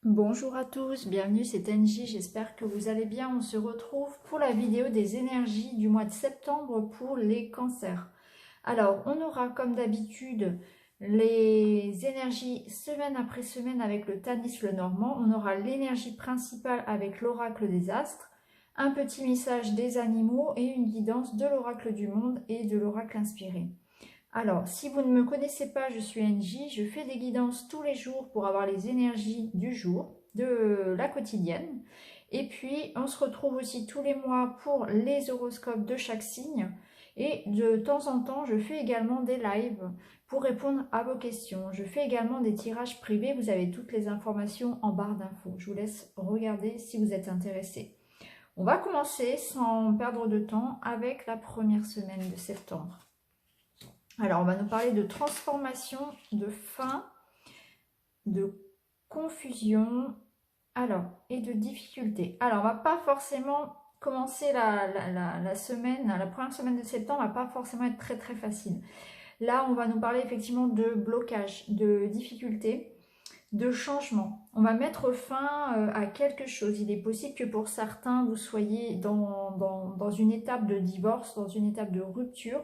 Bonjour à tous, bienvenue, c'est Angie, j'espère que vous allez bien. On se retrouve pour la vidéo des énergies du mois de septembre pour les cancers. Alors, on aura comme d'habitude les énergies semaine après semaine avec le Tanis le Normand. On aura l'énergie principale avec l'oracle des astres, un petit message des animaux et une guidance de l'oracle du monde et de l'oracle inspiré. Alors, si vous ne me connaissez pas, je suis Angie, je fais des guidances tous les jours pour avoir les énergies du jour, de la quotidienne. Et puis, on se retrouve aussi tous les mois pour les horoscopes de chaque signe. Et de temps en temps, je fais également des lives pour répondre à vos questions. Je fais également des tirages privés, vous avez toutes les informations en barre d'infos. Je vous laisse regarder si vous êtes intéressé. On va commencer sans perdre de temps avec la première semaine de septembre. Alors, on va nous parler de transformation, de fin, de confusion, alors, et de difficulté. Alors, on va pas forcément commencer la semaine, la première semaine de septembre, va pas forcément être très très facile. Là, on va nous parler effectivement de blocage, de difficulté, de changement. On va mettre fin à quelque chose. Il est possible que pour certains, vous soyez dans une étape de divorce, dans une étape de rupture.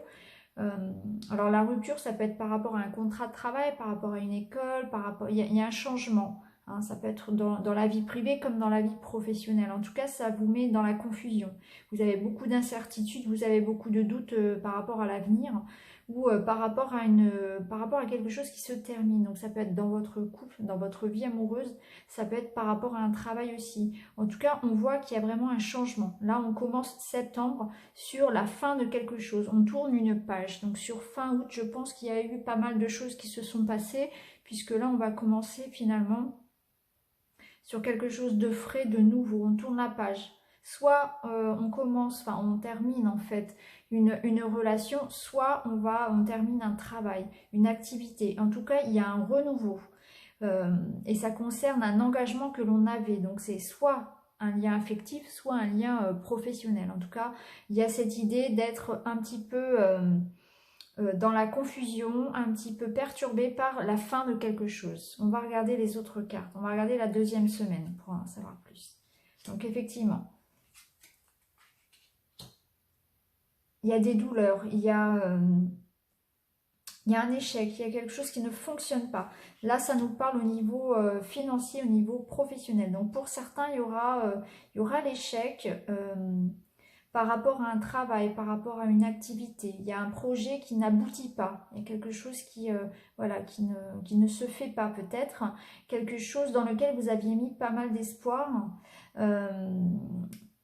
Alors la rupture, ça peut être par rapport à un contrat de travail, par rapport à une école, il y a un changement. Hein, ça peut être dans la vie privée comme dans la vie professionnelle. En tout cas, ça vous met dans la confusion. Vous avez beaucoup d'incertitudes, vous avez beaucoup de doutes par rapport à l'avenir ou par rapport à quelque chose qui se termine. Donc ça peut être dans votre couple, dans votre vie amoureuse, ça peut être par rapport à un travail aussi. En tout cas, on voit qu'il y a vraiment un changement. Là, on commence septembre sur la fin de quelque chose. On tourne une page. Donc sur fin août, je pense qu'il y a eu pas mal de choses qui se sont passées, puisque là, on va commencer finalement sur quelque chose de frais, de nouveau. On tourne la page. Soit on termine en fait une relation, soit on termine un travail, une activité. En tout cas, il y a un renouveau. Et ça concerne un engagement que l'on avait. Donc c'est soit un lien affectif, soit un lien professionnel. En tout cas, il y a cette idée d'être un petit peu dans la confusion, un petit peu perturbé par la fin de quelque chose. On va regarder les autres cartes. On va regarder la deuxième semaine pour en savoir plus. Donc effectivement, il y a des douleurs, il y a un échec, il y a quelque chose qui ne fonctionne pas. Là, ça nous parle au niveau financier, au niveau professionnel. Donc pour certains, il y aura l'échec par rapport à un travail, par rapport à une activité. Il y a un projet qui n'aboutit pas. Il y a quelque chose voilà, qui ne se fait pas peut-être. Quelque chose dans lequel vous aviez mis pas mal d'espoir. Euh,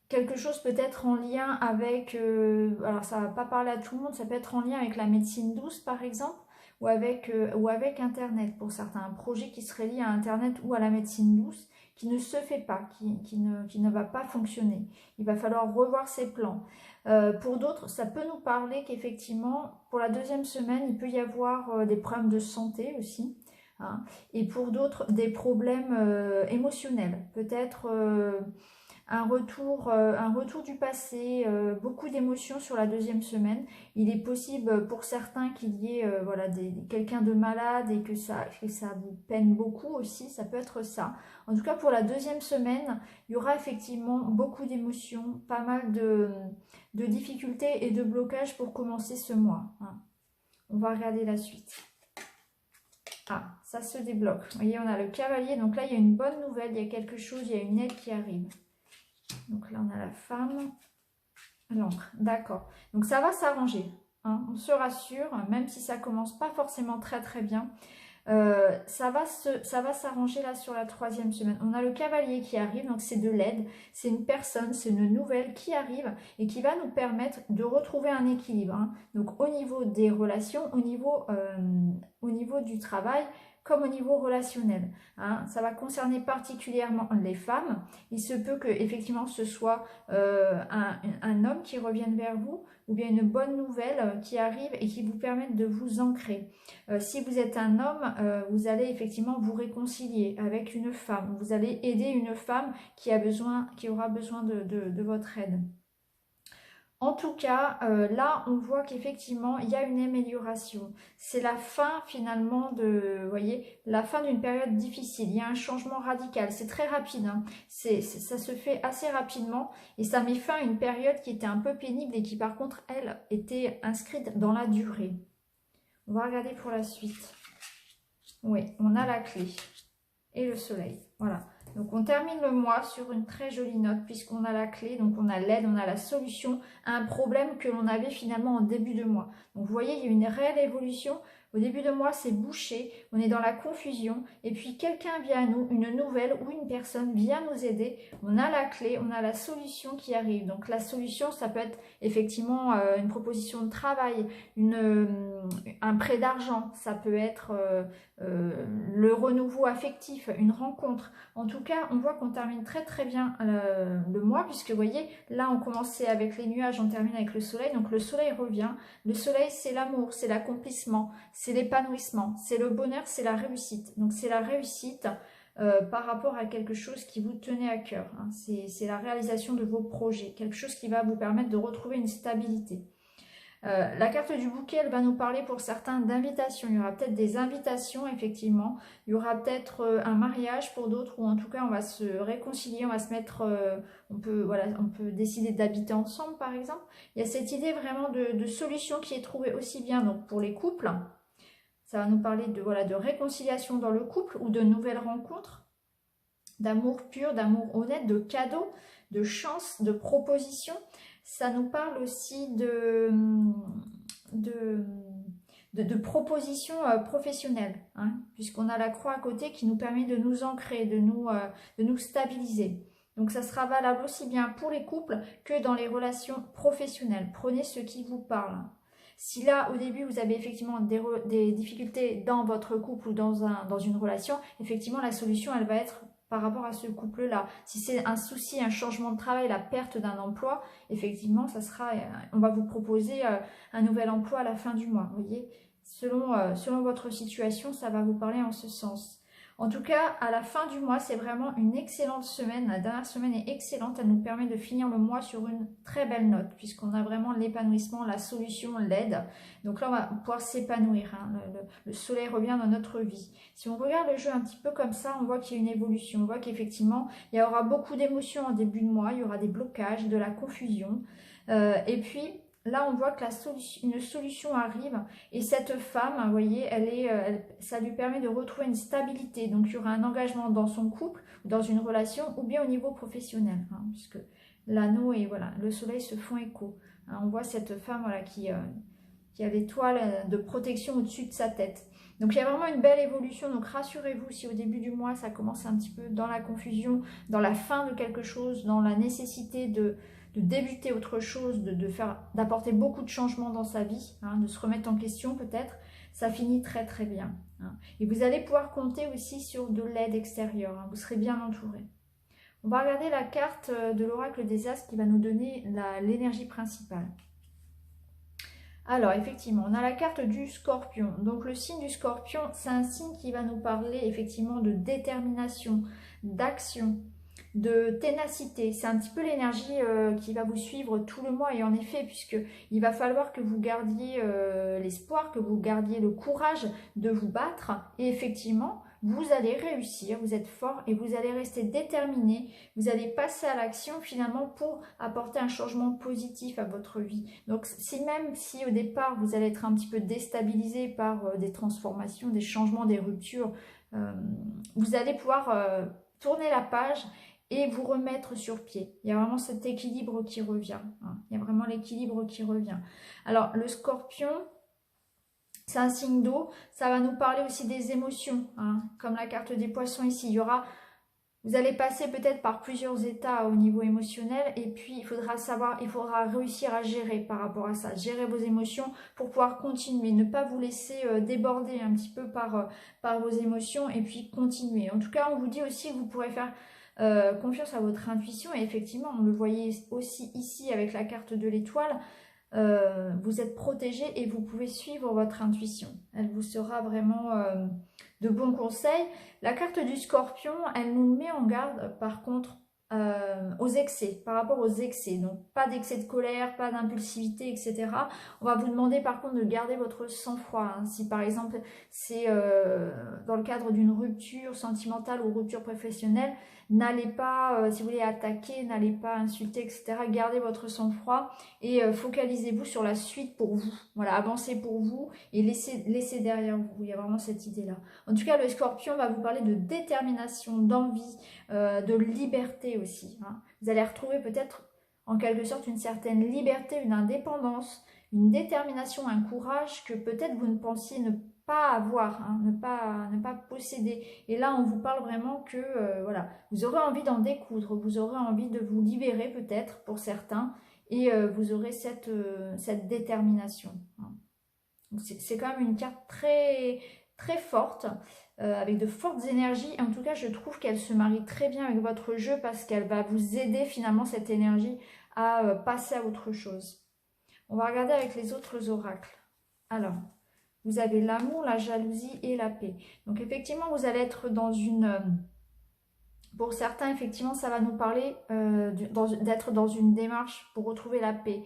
Quelque chose peut-être en lien avec, alors ça va pas parler à tout le monde, ça peut être en lien avec la médecine douce par exemple, ou avec Internet pour certains, un projet qui serait lié à Internet ou à la médecine douce, qui ne se fait pas, qui ne va pas fonctionner. Il va falloir revoir ses plans. Pour d'autres, ça peut nous parler qu'effectivement, pour la deuxième semaine, il peut y avoir des problèmes de santé aussi. Hein, et pour d'autres, des problèmes émotionnels. Peut-être un retour du passé, beaucoup d'émotions sur la deuxième semaine. Il est possible pour certains qu'il y ait voilà, quelqu'un de malade et que ça vous peine beaucoup aussi, ça peut être ça. En tout cas, pour la deuxième semaine, il y aura effectivement beaucoup d'émotions, pas mal de difficultés et de blocages pour commencer ce mois. Hein. On va regarder la suite. Ah, ça se débloque. Vous voyez, on a le cavalier, donc là, il y a une bonne nouvelle, il y a quelque chose, il y a une aide qui arrive. Donc là, on a la femme, l'encre. D'accord. Donc ça va s'arranger. Hein, on se rassure, même si ça commence pas forcément très très bien. Ça va s'arranger là sur la troisième semaine. On a le cavalier qui arrive, donc c'est de l'aide. C'est une personne, c'est une nouvelle qui arrive et qui va nous permettre de retrouver un équilibre. Hein. Donc au niveau des relations, au niveau du travail, comme au niveau relationnel. Hein. Ça va concerner particulièrement les femmes. Il se peut que effectivement ce soit un homme qui revienne vers vous ou bien une bonne nouvelle qui arrive et qui vous permette de vous ancrer. Si vous êtes un homme, vous allez effectivement vous réconcilier avec une femme. Vous allez aider une femme qui aura besoin de votre aide. En tout cas, là, on voit qu'effectivement, il y a une amélioration. C'est la fin finalement vous voyez, la fin d'une période difficile. Il y a un changement radical. C'est très rapide, hein. Ça se fait assez rapidement et ça met fin à une période qui était un peu pénible et qui, par contre, elle, était inscrite dans la durée. On va regarder pour la suite. Oui, on a la clé et le soleil. Voilà. Donc on termine le mois sur une très jolie note puisqu'on a la clé, donc on a l'aide, on a la solution à un problème que l'on avait finalement en début de mois. Donc vous voyez, il y a une réelle évolution. Au début de mois, c'est bouché, on est dans la confusion et puis quelqu'un vient à nous, une nouvelle ou une personne vient nous aider. On a la clé, on a la solution qui arrive. Donc la solution, ça peut être effectivement une proposition de travail, un prêt d'argent, ça peut être le renouveau affectif, une rencontre. En tout cas, on voit qu'on termine très très bien le mois puisque vous voyez, là on commençait avec les nuages, on termine avec le soleil. Donc le soleil revient. Le soleil, c'est l'amour, c'est l'accomplissement, c'est l'épanouissement, c'est le bonheur, c'est la réussite. Donc c'est la réussite par rapport à quelque chose qui vous tenait à cœur, hein. C'est la réalisation de vos projets, quelque chose qui va vous permettre de retrouver une stabilité. La carte du bouquet, elle va nous parler pour certains d'invitations. Il y aura peut-être des invitations, effectivement. Il y aura peut-être un mariage pour d'autres, ou en tout cas, on va se réconcilier, on va se mettre... on peut décider d'habiter ensemble, par exemple. Il y a cette idée vraiment de solution qui est trouvée aussi bien donc, pour les couples. Ça va nous parler de réconciliation dans le couple ou de nouvelles rencontres, d'amour pur, d'amour honnête, de cadeaux, de chance, de propositions. Ça nous parle aussi de propositions professionnelles, hein, puisqu'on a la croix à côté qui nous permet de nous ancrer, de nous stabiliser. Donc ça sera valable aussi bien pour les couples que dans les relations professionnelles. Prenez ce qui vous parle. Si là, au début, vous avez effectivement des difficultés dans votre couple ou dans une relation, effectivement, la solution, elle va être par rapport à ce couple-là. Si c'est un souci, un changement de travail, la perte d'un emploi, effectivement, on va vous proposer un nouvel emploi à la fin du mois. Vous voyez, selon votre situation, ça va vous parler en ce sens. En tout cas, à la fin du mois, c'est vraiment une excellente semaine. La dernière semaine est excellente. Elle nous permet de finir le mois sur une très belle note, puisqu'on a vraiment l'épanouissement, la solution, l'aide. Donc là, on va pouvoir s'épanouir, hein. Le soleil revient dans notre vie. Si on regarde le jeu un petit peu comme ça, on voit qu'il y a une évolution. On voit qu'effectivement, il y aura beaucoup d'émotions en début de mois. Il y aura des blocages, de la confusion. Et puis... là, on voit que une solution arrive et cette femme, vous voyez, ça lui permet de retrouver une stabilité. Donc, il y aura un engagement dans son couple, dans une relation ou bien au niveau professionnel, hein, puisque l'anneau et voilà, le soleil se font écho. Hein, on voit cette femme voilà, qui a l'étoile de protection au-dessus de sa tête. Donc, il y a vraiment une belle évolution. Donc, rassurez-vous si au début du mois, ça commence un petit peu dans la confusion, dans la fin de quelque chose, dans la nécessité de débuter autre chose, d'apporter beaucoup de changements dans sa vie, hein, de se remettre en question peut-être, ça finit très très bien, hein. Et vous allez pouvoir compter aussi sur de l'aide extérieure, hein, vous serez bien entouré. On va regarder la carte de l'oracle des Astres qui va nous donner l'énergie principale. Alors effectivement, on a la carte du Scorpion. Donc le signe du Scorpion, c'est un signe qui va nous parler effectivement de détermination, d'action, de ténacité. C'est un petit peu l'énergie qui va vous suivre tout le mois. Et en effet, puisqu'il va falloir que vous gardiez l'espoir, que vous gardiez le courage de vous battre. Et effectivement, vous allez réussir, vous êtes fort et vous allez rester déterminé. Vous allez passer à l'action finalement pour apporter un changement positif à votre vie. Donc même si au départ, vous allez être un petit peu déstabilisé par des transformations, des changements, des ruptures, vous allez pouvoir tourner la page et vous remettre sur pied. Il y a vraiment cet équilibre qui revient, hein. Il y a vraiment l'équilibre qui revient. Alors, le Scorpion, c'est un signe d'eau. Ça va nous parler aussi des émotions, hein, comme la carte des poissons ici. Vous allez passer peut-être par plusieurs états au niveau émotionnel et puis il faudra réussir à gérer par rapport à ça, gérer vos émotions pour pouvoir continuer, ne pas vous laisser déborder un petit peu par vos émotions et puis continuer. En tout cas, on vous dit aussi que vous pourrez faire confiance à votre intuition et effectivement, on le voyait aussi ici avec la carte de l'étoile. Vous êtes protégé et vous pouvez suivre votre intuition. Elle vous sera vraiment de bons conseils. La carte du Scorpion, elle nous met en garde par contre aux excès, par rapport aux excès. Donc pas d'excès de colère, pas d'impulsivité, etc. On va vous demander par contre de garder votre sang-froid. Hein. Si par exemple c'est dans le cadre d'une rupture sentimentale ou rupture professionnelle, n'allez pas, si vous voulez attaquer, n'allez pas insulter, etc. Gardez votre sang-froid et focalisez-vous sur la suite pour vous. Voilà, avancez pour vous et laissez derrière vous. Il y a vraiment cette idée-là. En tout cas, le Scorpion va vous parler de détermination, d'envie, de liberté aussi. Hein. Vous allez retrouver peut-être en quelque sorte une certaine liberté, une indépendance, une détermination, un courage que peut-être vous ne pensiez ne pas avoir, hein, ne pas posséder. Et là, on vous parle vraiment que voilà, vous aurez envie d'en découdre, vous aurez envie de vous libérer peut-être pour certains, et vous aurez cette détermination. Hein. C'est quand même une carte très, très forte, avec de fortes énergies. En tout cas, je trouve qu'elle se marie très bien avec votre jeu parce qu'elle va vous aider finalement, cette énergie, à passer à autre chose. On va regarder avec les autres oracles. Alors, vous avez l'amour, la jalousie et la paix. Donc effectivement, vous allez être dans une... Pour certains, effectivement, ça va nous parler d'être dans une démarche pour retrouver la paix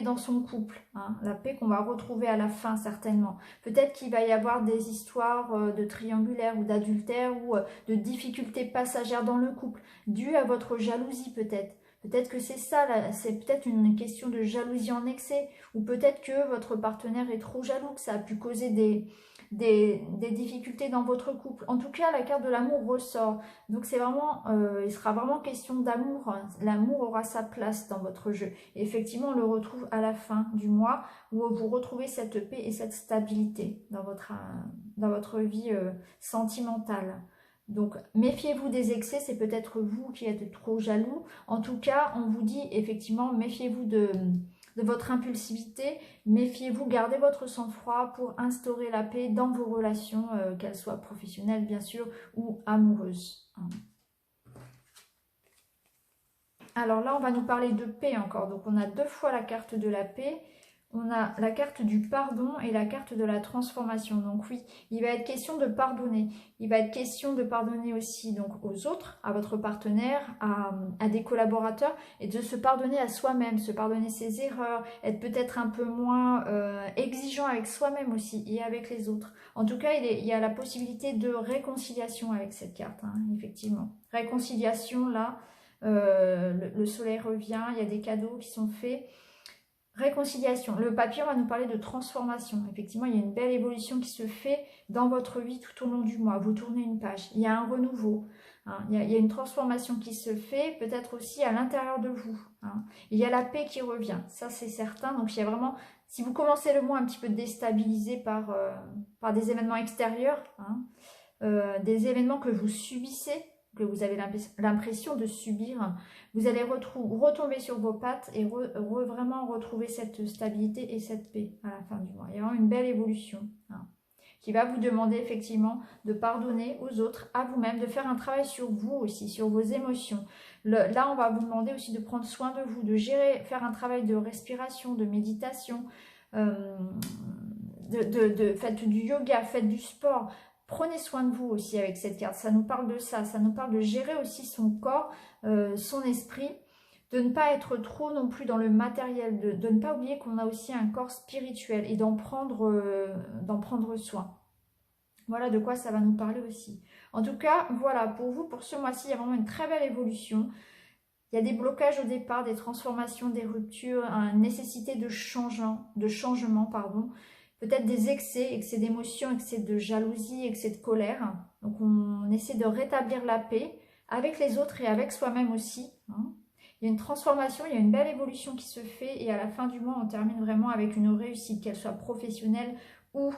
dans son couple, hein, la paix qu'on va retrouver à la fin certainement. Peut-être qu'il va y avoir des histoires de triangulaire ou d'adultère ou de difficultés passagères dans le couple, dues à votre jalousie peut-être. Peut-être que c'est ça, c'est peut-être une question de jalousie en excès, ou peut-être que votre partenaire est trop jaloux, que ça a pu causer des difficultés dans votre couple. En tout cas, la carte de l'amour ressort. Donc c'est vraiment, il sera vraiment question d'amour. L'amour aura sa place dans votre jeu. Et effectivement, on le retrouve à la fin du mois, où vous retrouvez cette paix et cette stabilité dans votre vie sentimentale. Donc, méfiez-vous des excès, c'est peut-être vous qui êtes trop jaloux. En tout cas, on vous dit effectivement, méfiez-vous de votre impulsivité, méfiez-vous, gardez votre sang-froid pour instaurer la paix dans vos relations, qu'elles soient professionnelles bien sûr, ou amoureuses. Alors là, on va nous parler de paix encore. Donc, on a 2 fois la carte de la paix. On a la carte du pardon et la carte de la transformation. Donc oui, il va être question de pardonner. Il va être question de pardonner aussi donc aux autres, à votre partenaire, à des collaborateurs, et de se pardonner à soi-même, se pardonner ses erreurs, être peut-être un peu moins exigeant avec soi-même aussi et avec les autres. En tout cas, il y a la possibilité de réconciliation avec cette carte, hein, effectivement. Réconciliation, là, le soleil revient, il y a des cadeaux qui sont faits. Réconciliation. Le papillon va nous parler de transformation. Effectivement, il y a une belle évolution qui se fait dans votre vie tout au long du mois. Vous tournez une page. Il y a un renouveau. Hein. Il y a une transformation qui se fait, peut-être aussi à l'intérieur de vous. Hein. Il y a la paix qui revient. Ça, c'est certain. Donc, il y a vraiment... Si vous commencez le mois un petit peu déstabilisé par des événements extérieurs, hein, des événements que vous subissez, que vous avez l'impression de subir, vous allez retomber sur vos pattes et vraiment retrouver cette stabilité et cette paix à la fin du mois. Il y a vraiment une belle évolution, hein, qui va vous demander effectivement de pardonner aux autres, à vous-même, de faire un travail sur vous aussi, sur vos émotions. Là, on va vous demander aussi de prendre soin de vous, de gérer, faire un travail de respiration, de méditation, faites du yoga, faites du sport. Prenez soin de vous aussi avec cette carte, ça nous parle de ça, ça nous parle de gérer aussi son corps, son esprit, de ne pas être trop non plus dans le matériel, de ne pas oublier qu'on a aussi un corps spirituel et d'en prendre soin. Voilà de quoi ça va nous parler aussi. En tout cas, voilà, pour vous, pour ce mois-ci, il y a vraiment une très belle évolution. Il y a des blocages au départ, des transformations, des ruptures, une nécessité de changement, peut-être des excès d'émotions, excès de jalousie, excès de colère. Donc on essaie de rétablir la paix avec les autres et avec soi-même aussi. Hein. Il y a une transformation, il y a une belle évolution qui se fait et à la fin du mois, on termine vraiment avec une réussite, qu'elle soit professionnelle ou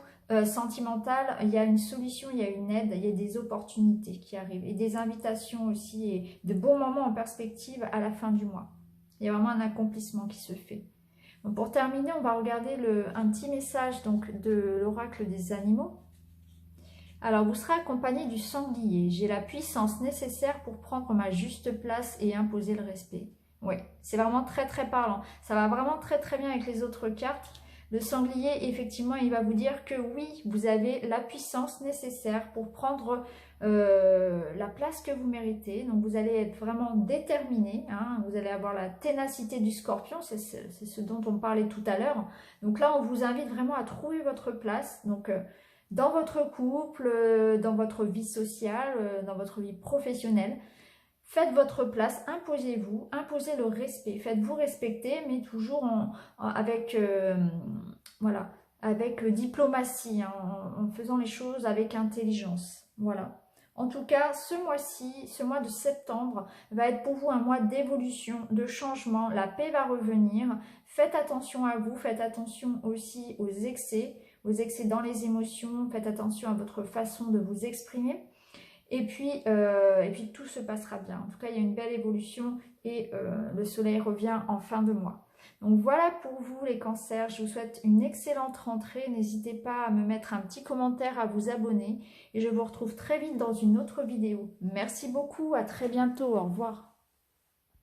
sentimentale. Il y a une solution, il y a une aide, il y a des opportunités qui arrivent et des invitations aussi et de bons moments en perspective à la fin du mois. Il y a vraiment un accomplissement qui se fait. Donc pour terminer, on va regarder un petit message donc, de l'oracle des animaux. Alors, vous serez accompagné du sanglier. J'ai la puissance nécessaire pour prendre ma juste place et imposer le respect. Oui, c'est vraiment très très parlant. Ça va vraiment très très bien avec les autres cartes. Le sanglier, effectivement, il va vous dire que oui, vous avez la puissance nécessaire pour prendre la place que vous méritez. Donc, vous allez être vraiment déterminé. Hein, vous allez avoir la ténacité du scorpion, c'est ce dont on parlait tout à l'heure. Donc là, on vous invite vraiment à trouver votre place. Donc, dans votre couple, dans votre vie sociale, dans votre vie professionnelle. Faites votre place, imposez-vous, imposez le respect, faites-vous respecter, mais toujours avec, voilà, avec diplomatie, hein, en faisant les choses avec intelligence. Voilà. En tout cas, ce mois-ci, ce mois de septembre, va être pour vous un mois d'évolution, de changement. La paix va revenir. Faites attention à vous, faites attention aussi aux excès dans les émotions. Faites attention à votre façon de vous exprimer. Et puis tout se passera bien. En tout cas, il y a une belle évolution et le soleil revient en fin de mois. Donc voilà pour vous les cancers. Je vous souhaite une excellente rentrée. N'hésitez pas à me mettre un petit commentaire, à vous abonner. Et je vous retrouve très vite dans une autre vidéo. Merci beaucoup, à très bientôt. Au revoir.